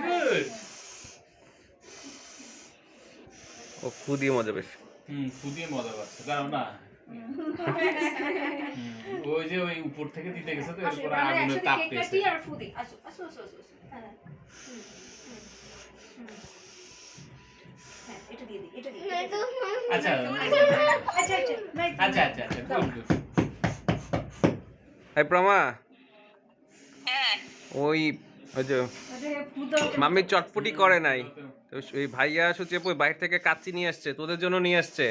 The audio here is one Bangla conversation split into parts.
গুড। ও ফু দিয়ে মজা পেয়েছে। ফু দিয়ে মজা পাচ্ছে, কারণ না ওই যে ওই উপর থেকে দিতে গেছে তো এরপর আগুনের তাপ পেয়েছে। আর ফু দি আসো আসো আসো আসো। হ্যাঁ এটা দিয়ে দি, এটা দিয়ে। আচ্ছা আচ্ছা আচ্ছা আচ্ছা আচ্ছা গুড গুড। এই প্রমা, হ্যাঁ ওই ওই যে মাম্মি চটপটি করে নাই, তো ওই ভাইয়া সুচেপ ওই বাইরে থেকে কাচ্চি নিয়ে আসছে, তোদের জন্য নিয়ে আসছে।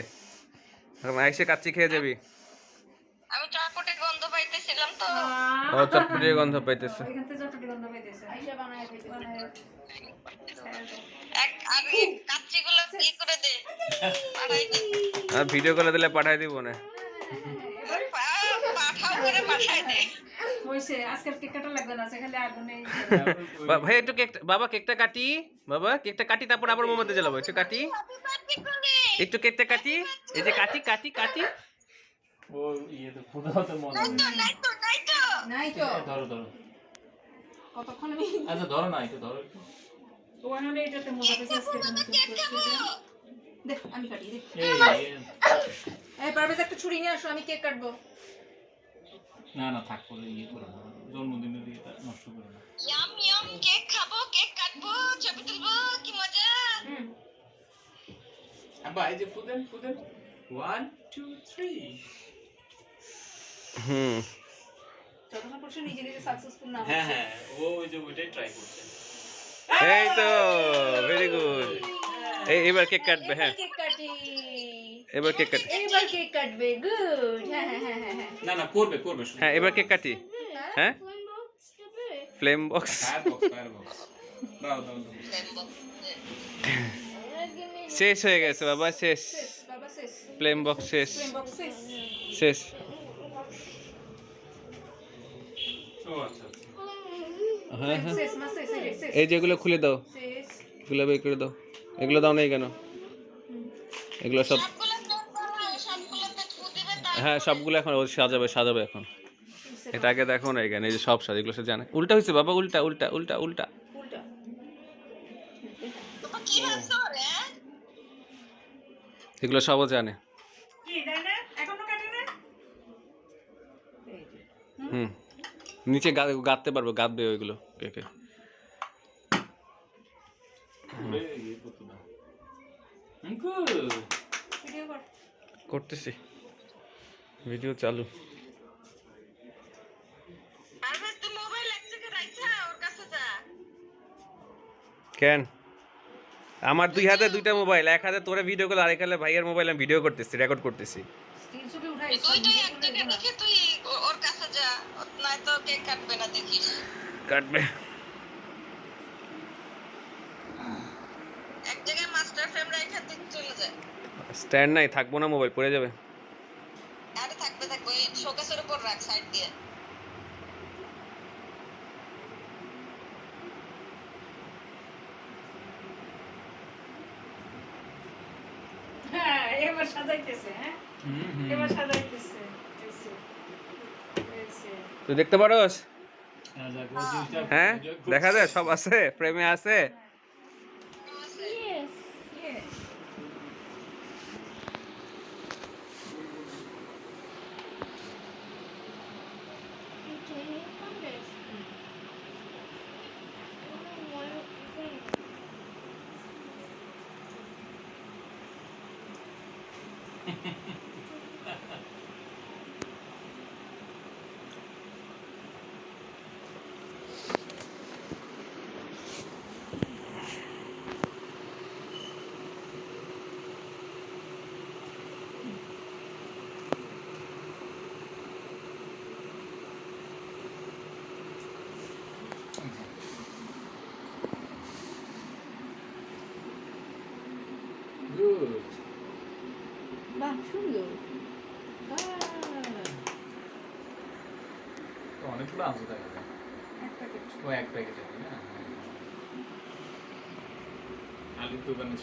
এসে কাচ্চি খেয়ে যাবি। আমি চটপটির গন্ধ পাইতেছিলাম তো। ও চটপটির গন্ধ পাইতেছে। এখান থেকে যতটুকু গন্ধ পাইতেছে আইসা বানায় এক আগে কাচ্চিগুলো কি করে দে পাঠাই দে। আর ভিডিও করে দিলে পাঠাই দিব না। পাঠাও করে পাঠাই দে। হইছে আজকাল কেক কাটা লাগবে না, খালি আগুনে। ভাই একটু কেক, বাবা কেকটা কাটি, বাবা কেকটা কাটি, তারপর আবার মোমোতে জ্বালাবো। একটু কাটি, একটু কেকটা কাটি, এই যে কাটি কাটি কাটি। ও ইয়ে তো খুদাও তো মজা নেই। নাই তো নাই তো নাই তো ধরো ধরো। কতক্ষণ আমি আচ্ছা ধরো না, একটু ধরো একটু। ওখানে এটাতে মজা পেয়েছে আজকে আমি দেখ আমি কাটি দেখ। এই পারভেজ একটা ছুরি নিয়ে আসো, আমি কেক কাটবো। না না থাক, করে ইয়ে করো না, জন্মদিনের ইয়েটা নষ্ট করো না। ইয়াম ইয়াম কেক খাবো, কেক কাটবো, ছবি তুলবো, কি মজা। আব্বা এই যে ফুদেন ফুদেন 1 2 3। যতক্ষণ পর্যন্ত নিজে নিজে সাকসেসফুল না হ্যাঁ হ্যাঁ ও ওই যে ওইটাই ট্রাই করছে। এই তো ভেরি গুড। এবার কেক কাটবে। হ্যাঁ কেক কাটি, এবার কেক কাটি। এবার কেক কাটবে। গুড। হ্যাঁ হ্যাঁ হ্যাঁ হ্যাঁ হ্যাঁ না না করবে করবে। হ্যাঁ এবার কেক কাটি। হ্যাঁ ফ্লেম বক্স। ফায়ার বক্স দাও দাও দাও। শেষ হয়ে গেছে বাবা, শেষ। বাবা শেষ, ফ্লেম বক্স শেষ, ফ্লেম বক্স শেষ। শেষ। ও আচ্ছা আচ্ছা। হ্যাঁ হ্যাঁ শেষ মা শেষ শেষ এই যেগুলো খুলে দাও, শেষ। এগুলো বের করে দাও। এগুলো দাও নাই কেন? এগুলো সব, সবগুলো প্যাক করা, সবগুলোতে ফু দিবে তাই। হ্যাঁ সবগুলো এখন ও সাজাবে সাজাবে এখন। এটা আগে দেখো না, এখানে এই যে সব সাজ, এগুলো সব জানে। উল্টা হয়েছে বাবা, উল্টা উল্টা উল্টা উল্টা। উল্টা তো কি হচ্ছে রে? এগুলো সবও জানে। কি দেয় না এখনো কাটে না। এই যে নিচে গাঁথতে পারবো, গাঁথবে ওইগুলো কেকে। ওরে ইয়ে করতে দাও। গুড। ভিডিও কর। করতেছি, ভিডিও চালু। আর ভাই তুই মোবাইল এক জায়গায় রাখছা, ওর কাছে যা। কেন? আমার দুই হাতে দুইটা মোবাইল, এক হাতে তোরে ভিডিও কল, আরেক হাতে ভাইয়ের মোবাইল আমি ভিডিও করতেছি, রেকর্ড করতেছি। স্ক্রিনশটে উঠাই এই দুইটাই এক জায়গায় রেখে তুই ওর কাছে যা, নয়তো কেক কাটবে না দেখিস। কাটবে। এক জায়গায় মাস্টার ফ্রেম রেখে তুই চলে যা। স্ট্যান্ড নাই, থাকবো না, মোবাইল পড়ে যাবে। আরে থাকবে থাকবে, ওই শোকেসের উপর রাখ সাইড দিয়ে। হ্যাঁ এবার সাজাইতেছে। হ্যাঁ এবার সাজাইতেছে। তুই দেখতে পারোস? আচ্ছা হ্যাঁ দেখা যায়, সব আছে, ফ্রেমে আছে। Yes. Yes. গুড। বাহ সুন্দর। অনেকগুলো আছে তাই না? এক প্যাকেট। ও এক প্যাকেট আছে না? আলুর দোকানে